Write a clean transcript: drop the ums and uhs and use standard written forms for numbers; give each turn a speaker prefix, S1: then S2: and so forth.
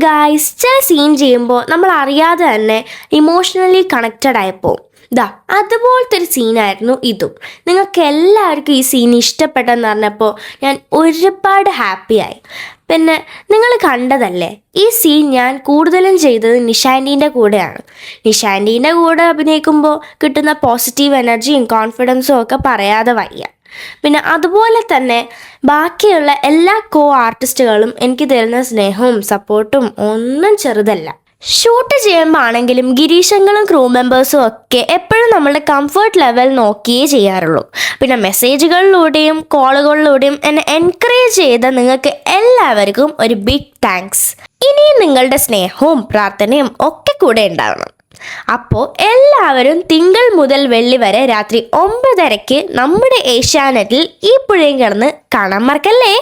S1: Guys, ചില scene ചെയ്യുമ്പോൾ നമ്മൾ അറിയാതെ തന്നെ ഇമോഷണലി കണക്റ്റഡ് ആയിപ്പോവും. അതുപോലത്തെ ഒരു സീനായിരുന്നു ഇതും. നിങ്ങൾക്ക് എല്ലാവർക്കും ഈ സീൻ ഇഷ്ടപ്പെട്ടെന്ന് പറഞ്ഞപ്പോൾ ഞാൻ ഒരുപാട് ഹാപ്പിയായി. പിന്നെ നിങ്ങൾ കണ്ടതല്ലേ, ഈ സീൻ ഞാൻ കൂടുതലും ചെയ്തത് നിഷാൻറ്റീൻ്റെ കൂടെയാണ്. നിഷാൻറ്റീൻ്റെ കൂടെ അഭിനയിക്കുമ്പോൾ കിട്ടുന്ന പോസിറ്റീവ് എനർജിയും കോൺഫിഡൻസും ഒക്കെ പറയാതെ വയ്യ. പിന്നെ അതുപോലെ തന്നെ ബാക്കിയുള്ള എല്ലാ ആർട്ടിസ്റ്റുകളും എനിക്ക് തരുന്ന സ്നേഹവും സപ്പോർട്ടും ഒന്നും ചെറുതല്ല. ഷൂട്ട് ചെയ്യുമ്പോൾ ആണെങ്കിലും ഗിരീശങ്ങളും ക്രൂ മെമ്പേഴ്സും ഒക്കെ എപ്പോഴും നമ്മളുടെ കംഫർട്ട് ലെവൽ നോക്കിയേ ചെയ്യാറുള്ളൂ. പിന്നെ മെസ്സേജുകളിലൂടെയും കോളുകളിലൂടെയും എന്നെ എൻകറേജ് ചെയ്ത നിങ്ങൾക്ക് എല്ലാവർക്കും ഒരു ബിഗ് താങ്ക്സ്. ഇനിയും നിങ്ങളുടെ സ്നേഹവും പ്രാർത്ഥനയും ഒക്കെ കൂടെ ഉണ്ടാവണം. അപ്പോൾ എല്ലാവരും തിങ്കൾ മുതൽ വെള്ളി വരെ രാത്രി 9:30 നമ്മുടെ ഏഷ്യാനെറ്റിൽ ഈ പുഴയും കിടന്ന് കാണാൻ മറക്കല്ലേ.